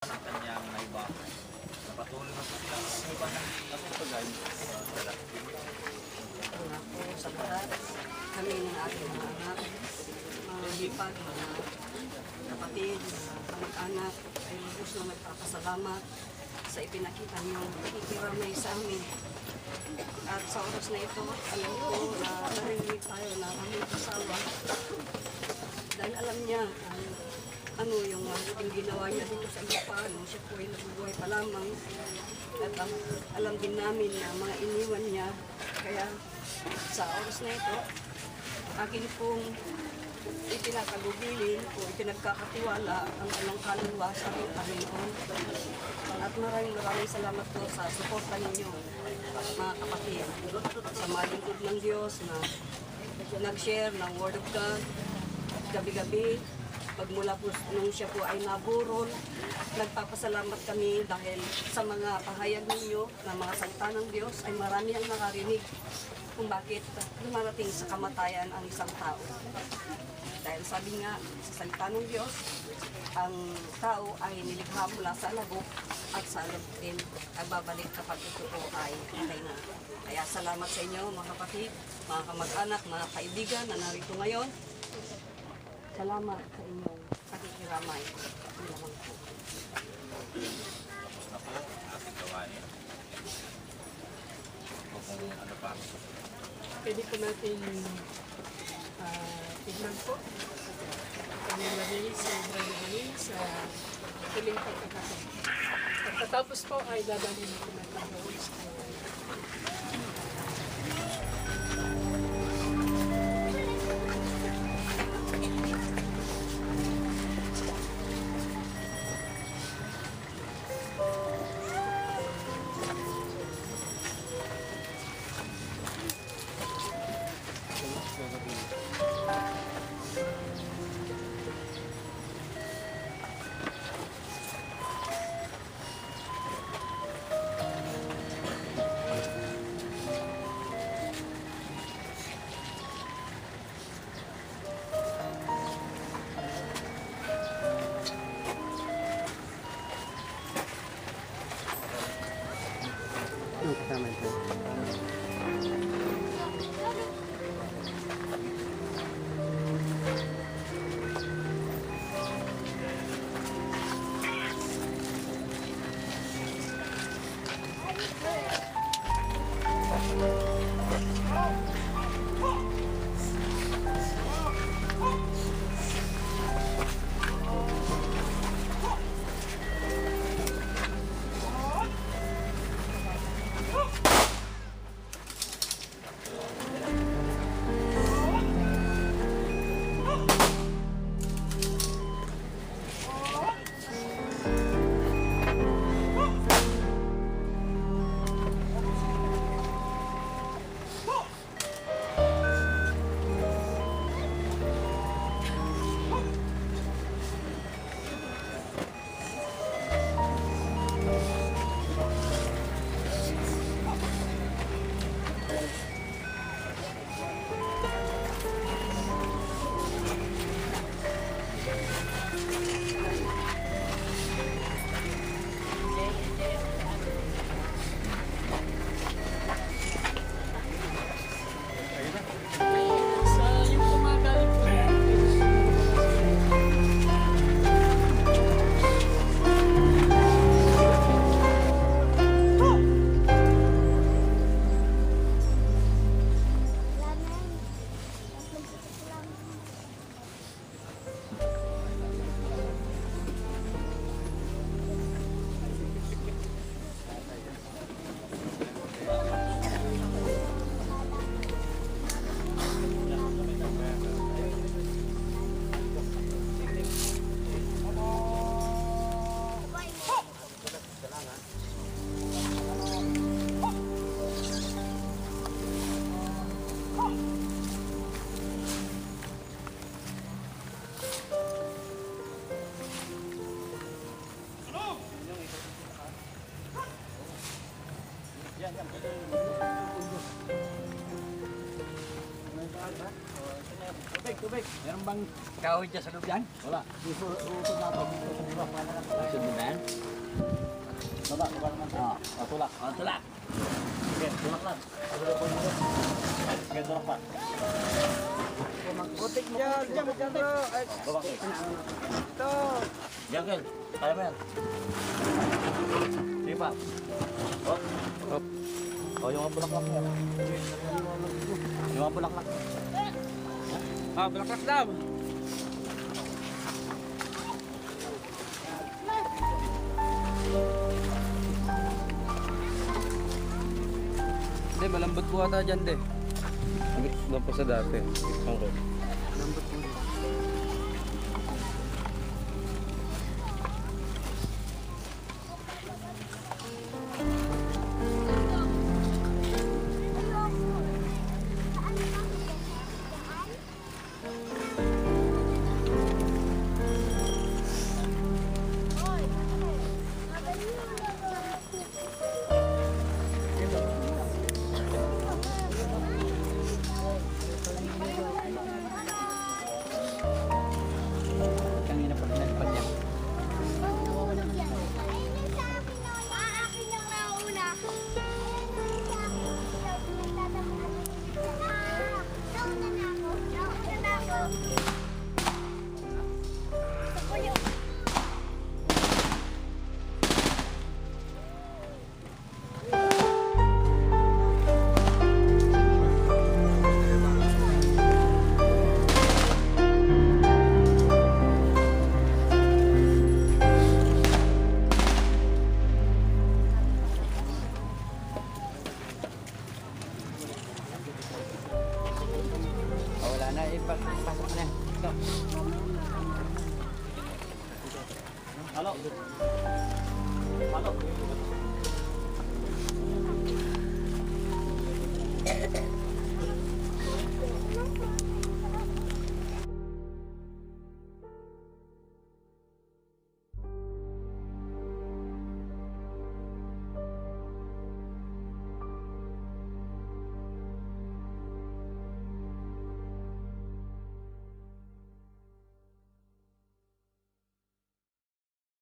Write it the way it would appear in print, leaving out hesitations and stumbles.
ng kanyang naibahay. Napatuloy na po sila ang iba ng natutugay sa dalaktin. Ako sa lahat, kami ng ating mga anak, mga hipag, mga kapatid, mga kamag-anak, ay gusto na nagpapasalamat sa ipinakita niyong pakikiramay sa amin. At sa oras na ito, alam ko na narinig tayo na aming kasawa. Dahil alam niya ano yung ating ginawa niya dito sa lupa, nung siya po ay nabubuhay pa lamang. At alam din namin na mga iniwan niya. Kaya sa oras na ito, akin pong itinakagubilin o ipinagkakatiwala ang alang kaluluwa sa aking Panginoon. At maraming salamat po sa suporta ninyo, mga kapatid, sa mga lingkod ng Diyos na nag-share ng Word of God gabi-gabi. Pagmula po nung siya po ay naburol, nagpapasalamat kami dahil sa mga pahayag ninyo na mga salita ng Diyos ay marami ang nakarinig kung bakit dumarating sa kamatayan ang isang tao. Dahil sabi nga sa salita ng Diyos, ang tao ay nilikha mula sa lagok at sa lagok ay babalik kapag ito po ay patay na. Kaya salamat sa inyo mga kapatid, mga kamag-anak, mga kaibigan na narito ngayon. Salamat sa inyong pakikiramay. Ang lamang po. Tapos na po ang ating gawain. O kung ano pa. Pwede po natin tignan po ang nilagay sa Ibrahim sa huling pagkakataon. Pagkatapos po ay dadalhin po natin doon sa yung pumagaling po. Yan. Tubig. Meron bang kahoy dyan sa loob yan? Wala. Usod na ito. Usod mo na yan? Baba naman. Tulak. Tulak. Sige, tulak lang. Sige, tulak pa. Butik mo. Diyan bro. Baba kayo. Ito. Diyan, Kel. Kaya mo yan. Sige pa. Yung mga bulaklak mo yan. Yung mga bulaklak. Bulaklak daw. Hindi, malambot po ata dyan, de. Doon po sa dati. Okay. Kanina pa pinagpag niya. Wala na, pasok na. Ito. Halo. Halo.